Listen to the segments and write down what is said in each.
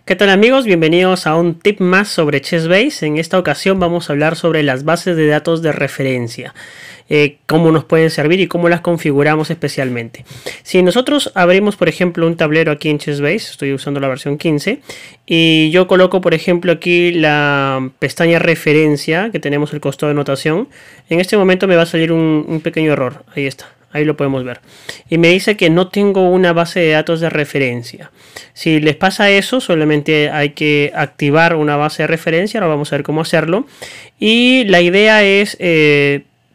¿Qué tal amigos? Bienvenidos a un tip más sobre Chessbase. En esta ocasión vamos a hablar sobre las bases de datos de referencia, cómo nos pueden servir y cómo las configuramos especialmente. Si nosotros abrimos por ejemplo un tablero aquí en Chessbase, estoy usando la versión 15 y yo coloco por ejemplo aquí la pestaña referencia que tenemos el costado de notación, en este momento me va a salir un pequeño error, ahí está. Ahí lo podemos ver. Y me dice que no tengo una base de datos de referencia. Si les pasa eso, solamente hay que activar una base de referencia. Ahora vamos a ver cómo hacerlo. Y la idea es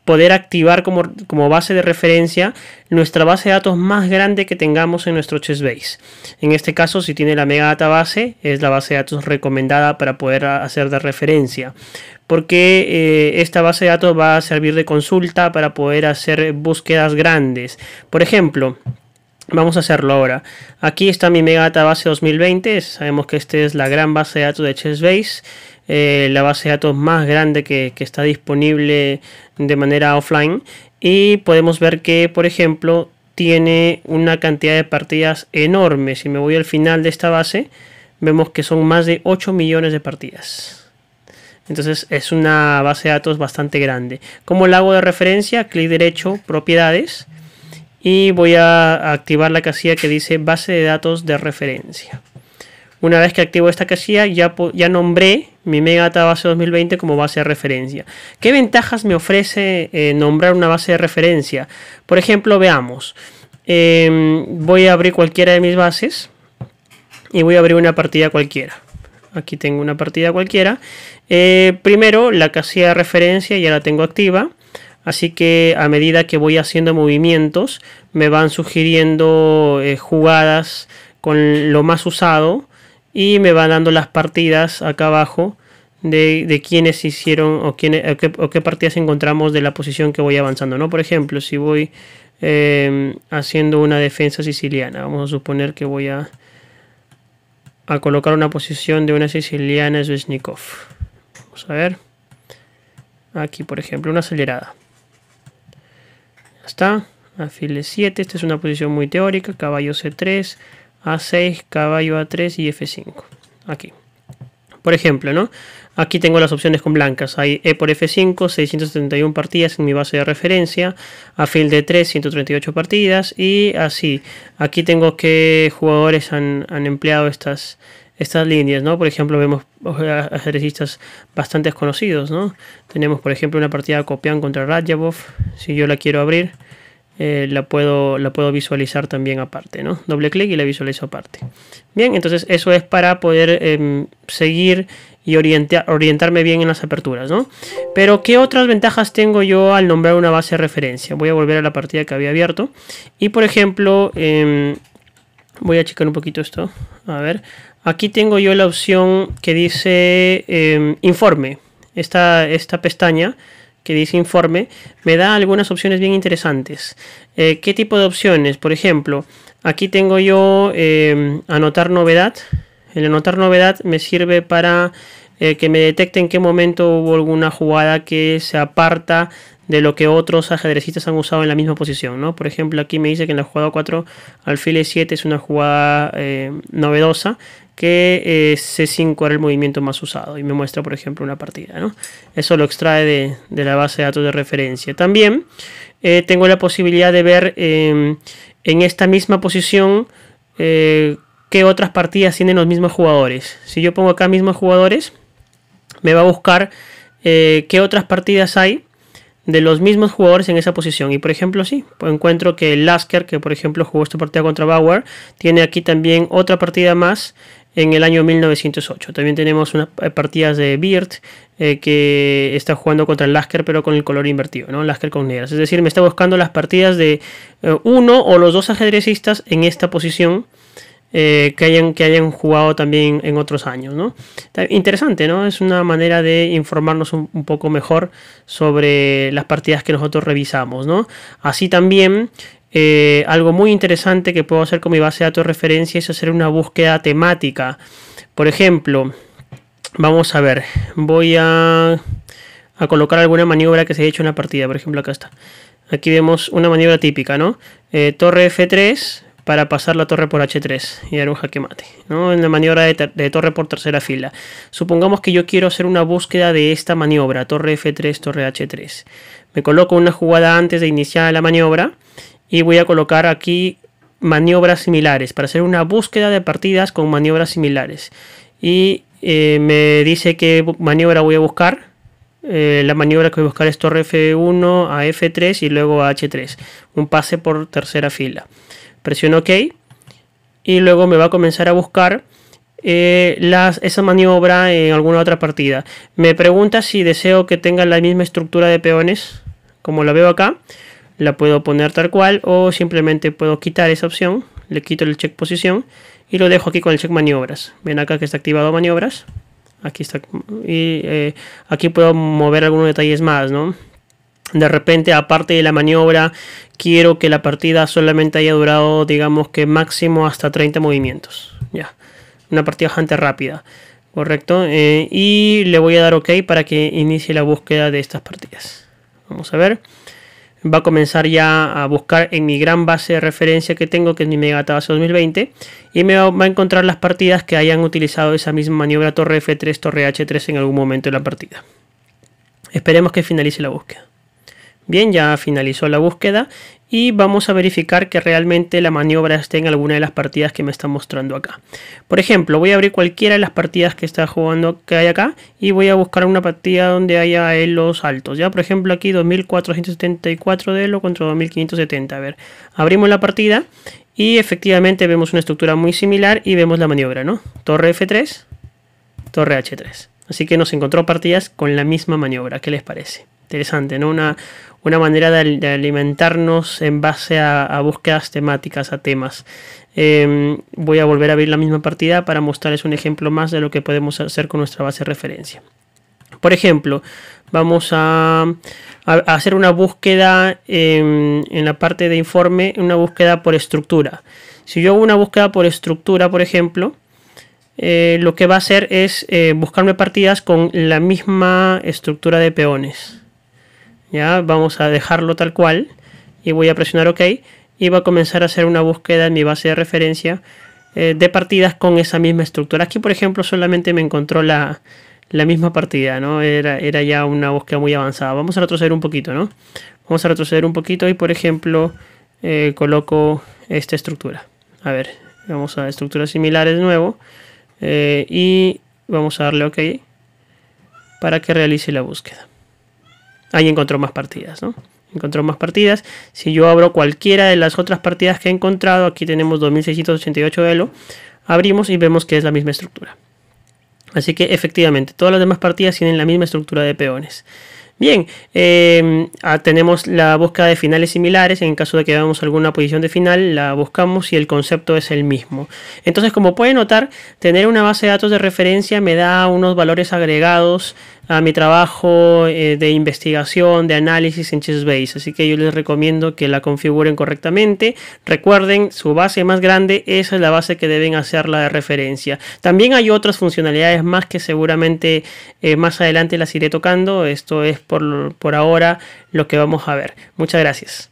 poder activar como base de referencia nuestra base de datos más grande que tengamos en nuestro Chessbase. En este caso, si tiene la Mega Database, es la base de datos recomendada para poder hacer de referencia. Porque esta base de datos va a servir de consulta para poder hacer búsquedas grandes. Por ejemplo, vamos a hacerlo ahora. Aquí está mi Mega Database 2020. Sabemos que esta es la gran base de datos de Chessbase. La base de datos más grande que está disponible de manera offline. Y podemos ver que, por ejemplo, tiene una cantidad de partidas enorme. Si me voy al final de esta base, vemos que son más de 8 millones de partidas. Entonces es una base de datos bastante grande. ¿Cómo la hago de referencia? Clic derecho, propiedades. Y voy a activar la casilla que dice base de datos de referencia. Una vez que activo esta casilla, ya nombré mi Mega Database 2020 como base de referencia. ¿Qué ventajas me ofrece nombrar una base de referencia? Por ejemplo, veamos. Voy a abrir cualquiera de mis bases. Y voy a abrir una partida cualquiera. Aquí tengo una partida cualquiera. Primero, la casilla de referencia ya la tengo activa. Así que a medida que voy haciendo movimientos, me van sugiriendo jugadas con lo más usado. Y me van dando las partidas acá abajo de quienes hicieron o qué partidas encontramos de la posición que voy avanzando, ¿no? Por ejemplo, si voy haciendo una defensa siciliana. Vamos a suponer que voy a colocar una posición de una siciliana Sveshnikov. Vamos a ver. Aquí, por ejemplo, una acelerada. Ya está. Alfil E7. Esta es una posición muy teórica. Caballo C3, A6, caballo A3 y F5. Aquí. Por ejemplo, ¿no? Aquí tengo las opciones con blancas. Hay E por F5, 671 partidas en mi base de referencia. Alfil D3, 138 partidas. Y así. Aquí tengo que jugadores han empleado estas líneas, ¿no? Por ejemplo, vemos ajedrecistas bastante conocidos, ¿no? Tenemos, por ejemplo, una partida de Copián contra Radjabov. Si yo la quiero abrir, la puedo visualizar también aparte, ¿no? Doble clic y la visualizo aparte. Bien, entonces eso es para poder seguir y orientarme bien en las aperturas, ¿no? Pero ¿qué otras ventajas tengo yo al nombrar una base de referencia? Voy a volver a la partida que había abierto. Y por ejemplo, voy a checar un poquito esto. A ver, aquí tengo yo la opción que dice informe. Esta pestaña que dice informe, me da algunas opciones bien interesantes. ¿Qué tipo de opciones? Por ejemplo, aquí tengo yo anotar novedad. El anotar novedad me sirve para que me detecte en qué momento hubo alguna jugada que se aparta de lo que otros ajedrecistas han usado en la misma posición, ¿no? Por ejemplo, aquí me dice que en la jugada 4 alfil E7 es una jugada novedosa, que C5 era el movimiento más usado y me muestra, por ejemplo, una partida, ¿no? Eso lo extrae de la base de datos de referencia. También tengo la posibilidad de ver en esta misma posición qué otras partidas tienen los mismos jugadores. Si yo pongo acá mismos jugadores, me va a buscar qué otras partidas hay de los mismos jugadores en esa posición. Y por ejemplo, sí, encuentro que Lasker, que por ejemplo jugó esta partida contra Bauer, tiene aquí también otra partida más en el año 1908. También tenemos unas partidas de Beard que está jugando contra el Lasker, pero con el color invertido, ¿no? Lasker con negras. Es decir, me está buscando las partidas de uno o los dos ajedrecistas en esta posición que hayan jugado también en otros años, ¿no? Interesante, ¿no? Es una manera de informarnos un poco mejor sobre las partidas que nosotros revisamos, ¿no? Así también algo muy interesante que puedo hacer con mi base de datos de referencia es hacer una búsqueda temática. Por ejemplo, vamos a ver, voy a colocar alguna maniobra que se haya hecho en la partida. Por ejemplo, acá está. Aquí vemos una maniobra típica, ¿no? Torre F3 para pasar la torre por H3 y dar un jaque mate, ¿no? En la maniobra de torre por tercera fila. Supongamos que yo quiero hacer una búsqueda de esta maniobra, torre F3, torre H3. Me coloco una jugada antes de iniciar la maniobra y voy a colocar aquí maniobras similares para hacer una búsqueda de partidas con maniobras similares. Y me dice qué maniobra voy a buscar. La maniobra que voy a buscar es torre F1 a F3 y luego a H3. Un pase por tercera fila. Presiono OK y luego me va a comenzar a buscar esa maniobra en alguna otra partida. Me pregunta si deseo que tenga la misma estructura de peones como la veo acá. La puedo poner tal cual o simplemente puedo quitar esa opción. Le quito el check posición y lo dejo aquí con el check maniobras. Ven acá que está activado maniobras. Aquí está. Y aquí puedo mover algunos detalles más, ¿no? De repente, aparte de la maniobra, quiero que la partida solamente haya durado, digamos que máximo hasta 30 movimientos. Ya, una partida bastante rápida, correcto. Y le voy a dar OK para que inicie la búsqueda de estas partidas. Vamos a ver. Va a comenzar ya a buscar en mi gran base de referencia que tengo, que es mi Megadata 2020. Y me va a encontrar las partidas que hayan utilizado esa misma maniobra torre F3, torre H3 en algún momento de la partida. Esperemos que finalice la búsqueda. Bien, ya finalizó la búsqueda y vamos a verificar que realmente la maniobra esté en alguna de las partidas que me está mostrando acá. Por ejemplo, voy a abrir cualquiera de las partidas que está jugando que hay acá y voy a buscar una partida donde haya elos altos. Ya, por ejemplo, aquí 2474 de elo contra 2570. A ver, abrimos la partida y efectivamente vemos una estructura muy similar y vemos la maniobra, ¿no? Torre F3, torre H3. Así que nos encontró partidas con la misma maniobra. ¿Qué les parece? Interesante, ¿no? Una manera de alimentarnos en base a búsquedas temáticas, a temas. Voy a volver a abrir la misma partida para mostrarles un ejemplo más de lo que podemos hacer con nuestra base de referencia. Por ejemplo, vamos a hacer una búsqueda en la parte de informe, una búsqueda por estructura. Si yo hago una búsqueda por estructura, por ejemplo, lo que va a hacer es buscarme partidas con la misma estructura de peones. Ya, vamos a dejarlo tal cual y voy a presionar OK y va a comenzar a hacer una búsqueda en mi base de referencia de partidas con esa misma estructura. Aquí, por ejemplo, solamente me encontró la misma partida, ¿no? Era ya una búsqueda muy avanzada. Vamos a retroceder un poquito, ¿no? Vamos a retroceder un poquito y, por ejemplo, coloco esta estructura. A ver, vamos a estructuras similares de nuevo y vamos a darle OK para que realice la búsqueda. Ahí encontró más partidas, ¿no? Encontró más partidas. Si yo abro cualquiera de las otras partidas que he encontrado, aquí tenemos 2688 de elo, abrimos y vemos que es la misma estructura. Así que efectivamente, todas las demás partidas tienen la misma estructura de peones. Bien, tenemos la búsqueda de finales similares. En caso de que veamos alguna posición de final, la buscamos y el concepto es el mismo. Entonces, como pueden notar, tener una base de datos de referencia me da unos valores agregados a mi trabajo de investigación, de análisis en Chessbase. Así que yo les recomiendo que la configuren correctamente. Recuerden, su base más grande, esa es la base que deben hacerla de referencia. También hay otras funcionalidades más que seguramente más adelante las iré tocando. Esto es por ahora lo que vamos a ver. Muchas gracias.